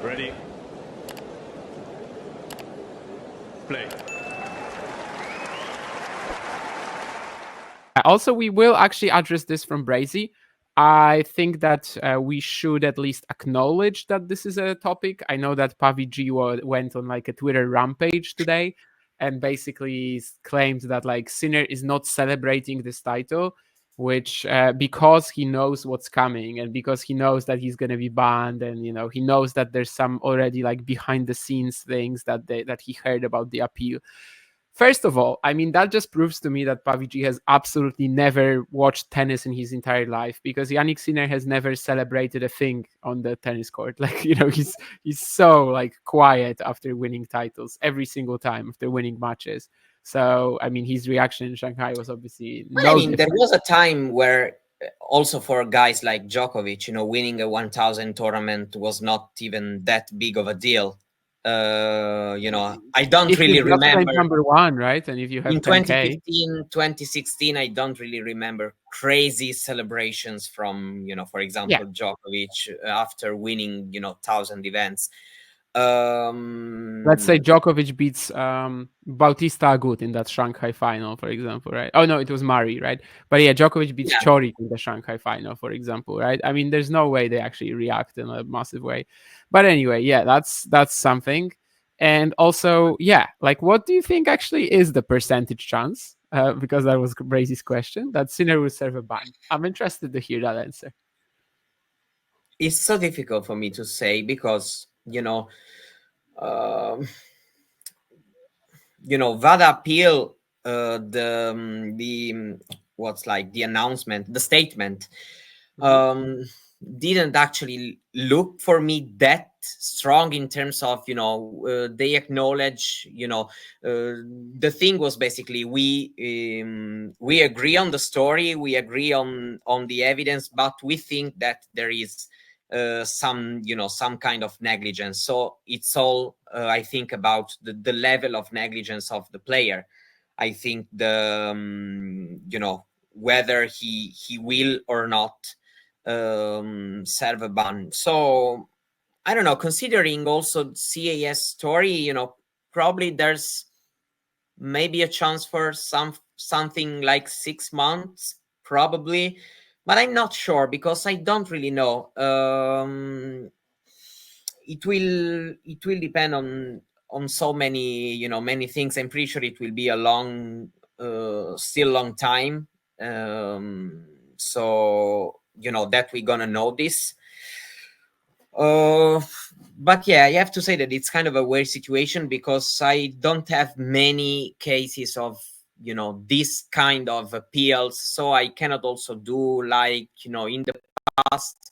Ready. Play. Also, we will actually address this from Brazy. I think that we should at least acknowledge that this is a topic. I know that PaviG went on like a Twitter rampage today and basically claimed that like Sinner is not celebrating this title, which because he knows what's coming and because he knows that he's going to be banned, and he knows that there's some already like behind the scenes things that he heard about the appeal. First of all, I mean, that just proves to me that PaviG has absolutely never watched tennis in his entire life, because Jannik Sinner has never celebrated a thing on the tennis court. Like, he's so like quiet after winning titles every single time after winning matches. So, I mean, his reaction in Shanghai was obviously Well, I no mean, there different. was a time where also for guys like Djokovic, winning a 1000 tournament was not even that big of a deal. I don't If really you're just remember. number one, right? And if you have In 10K. 2015, 2016, I don't really remember crazy celebrations from, for example, Djokovic after winning, 1000 events. Let's say Djokovic beats Bautista Agut in that Shanghai final, for example, right? Oh no, it was Murray, right? But yeah, Djokovic beats Chorik in the Shanghai final, for example, right? I mean, there's no way they actually react in a massive way. But anyway, yeah, that's something. And also, yeah, like, what do you think actually is the percentage chance? Because that was Brazy's question, that Sinner will serve a ban. I'm interested to hear that answer. It's so difficult for me to say because, VADA appeal, what's like the announcement, the statement, didn't actually look for me that strong in terms of, they acknowledge, the thing was basically we agree on the story, we agree on the evidence, but we think that there is some kind of negligence. So it's all I think about the level of negligence of the player. I think the whether he will or not serve a ban. So I don't know, considering also CAS story, probably there's maybe a chance for something like 6 months, probably, but I'm not sure because I don't really know. It will depend on so many many things. I'm pretty sure it will be a still long time. So that we're gonna know this. But yeah, I have to say that it's kind of a weird situation because I don't have many cases of this kind of appeals, so I cannot also do like in the past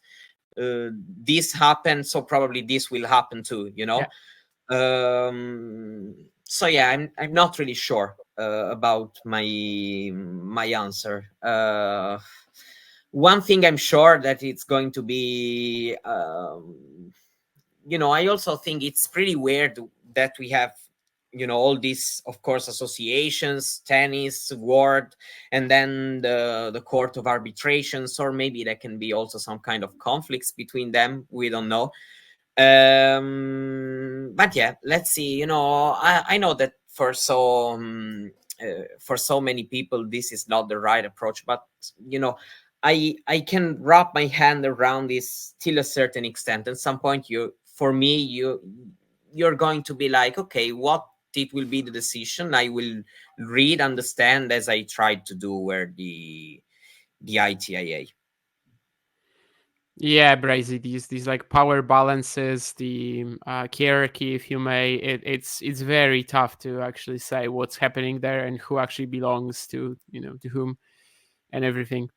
this happened, so probably this will happen too. So yeah, I'm not really sure about my answer. One thing I'm sure that it's going to be, I also think it's pretty weird that we have, all these, of course, associations, tennis, world, and then the court of arbitrations, or maybe there can be also some kind of conflicts between them. We don't know. But yeah, let's see. I know that for so many people, this is not the right approach, but I can wrap my hand around this till a certain extent. At some point, you're going to be like, okay, what it will be the decision? I will read, understand, as I tried to do where the ITIA. Yeah, Brazy, these like power balances, the hierarchy, if you may, it's very tough to actually say what's happening there and who actually belongs to to whom and everything.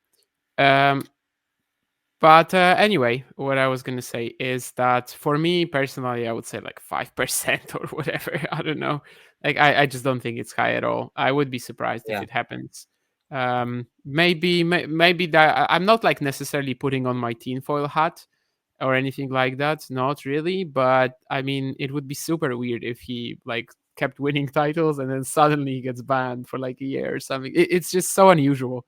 But anyway, what I was gonna say is that for me personally, I would say like 5% or whatever. I don't know. Like I just don't think it's high at all. I would be surprised if it happens. Maybe that I'm not like necessarily putting on my tinfoil hat or anything like that. Not really, but I mean, it would be super weird if he like kept winning titles and then suddenly he gets banned for like a year or something. It's just so unusual,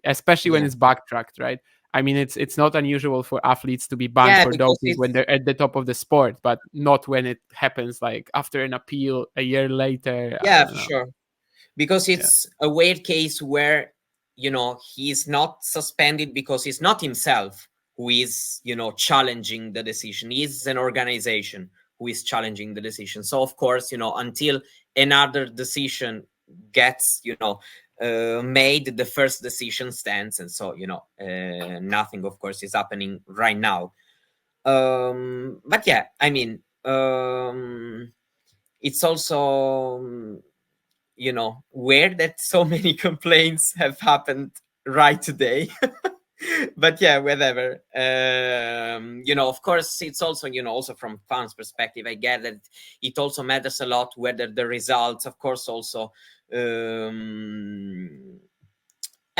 especially when it's backtracked, right? I mean, it's not unusual for athletes to be banned Yeah, for because doping when they're at the top of the sport, but not when it happens like after an appeal a year later. I yeah, don't for know. sure. Because Yeah. it's a weird case where, you know, he's not suspended because it's not himself who is, you know, challenging the decision. It's an organization who is challenging the decision. So of course, you know, until another decision gets, you know, made, the first decision stands. And so, you know, nothing of course is happening right now. But yeah, I mean, it's also you know, weird that so many complaints have happened right today. But yeah, whatever. You know, of course, it's also, you know, also from fans' perspective, I get that it also matters a lot whether the results, of course, also. I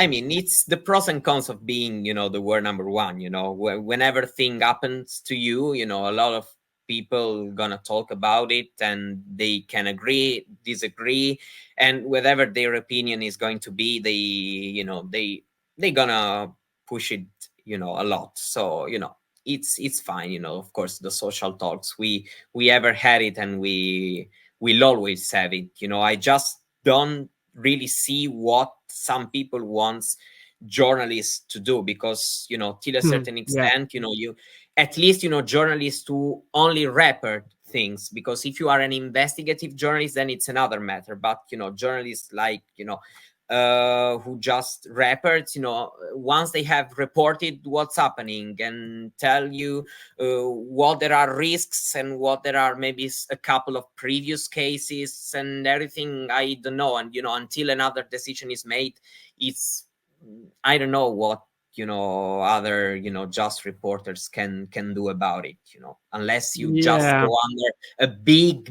mean, it's the pros and cons of being, you know, the world number one. You know, whenever thing happens to you, you know, a lot of people gonna talk about it, and they can agree, disagree, and whatever their opinion is going to be, they, you know, they gonna push it, you know, a lot. So, you know, it's fine. You know, of course, the social talks, we ever had it, and we'll always have it. You know, I just don't really see what some people wants journalists to do, because, you know, till a certain Yeah. extent, you know, you at least, you know, journalists who only report things, because if you are an investigative journalist, then it's another matter. But, you know, journalists like, you know, who just report, you know, once they have reported what's happening and tell you what there are risks and what there are maybe a couple of previous cases and everything, I don't know. And, you know, until another decision is made, it's, I don't know what, you know, other, you know, just reporters can do about it, you know, unless you just Yeah. go under a big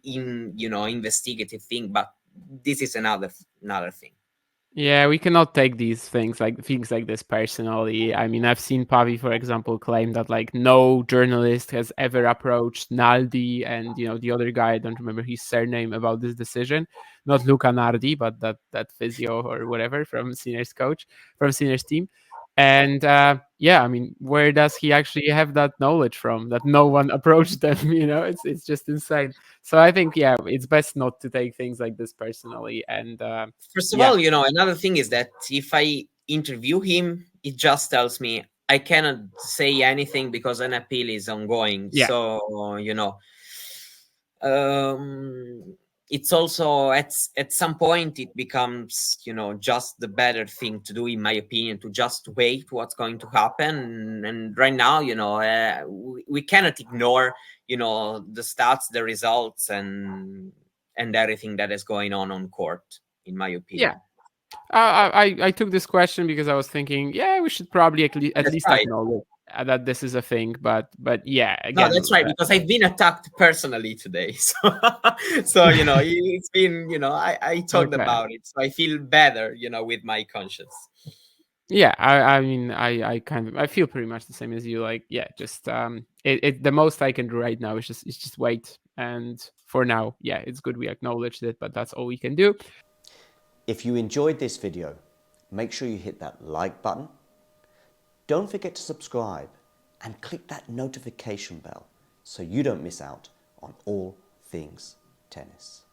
you know, investigative thing. But this is another thing. Yeah, we cannot take these things like this personally. I mean, I've seen Pavi, for example, claim that like no journalist has ever approached Naldi and, you know, the other guy, I don't remember his surname, about this decision. Not Luca Nardi, but that physio or whatever from Sinner's team. And yeah, I mean, where does he actually have that knowledge from? That no one approached them, you know? It's just insane. So I think, yeah, it's best not to take things like this personally. And First of yeah. all, you know, another thing is that if I interview him, it just tells me I cannot say anything because an appeal is ongoing. Yeah. So, you know, it's also at some point it becomes, you know, just the better thing to do, in my opinion, to just wait what's going to happen. And right now, you know, we cannot ignore, you know, the stats, the results, and everything that is going on court, in my Yeah. opinion. I took this question because I was thinking, yeah, we should probably at That's least right. acknowledge that this is a thing. But yeah, No, again, that's right, because I've been attacked personally today. So you know, it's been, you know, I talked okay. about it, so I feel better, you know, with my conscience. Yeah, I mean, I kind of I feel pretty much the same as you. Like, yeah, just the most I can do right now is just wait. And for now, yeah, it's good we acknowledged it, but that's all we can do. If you enjoyed this video, make sure you hit that like button. Don't forget to subscribe and click that notification bell so you don't miss out on all things tennis.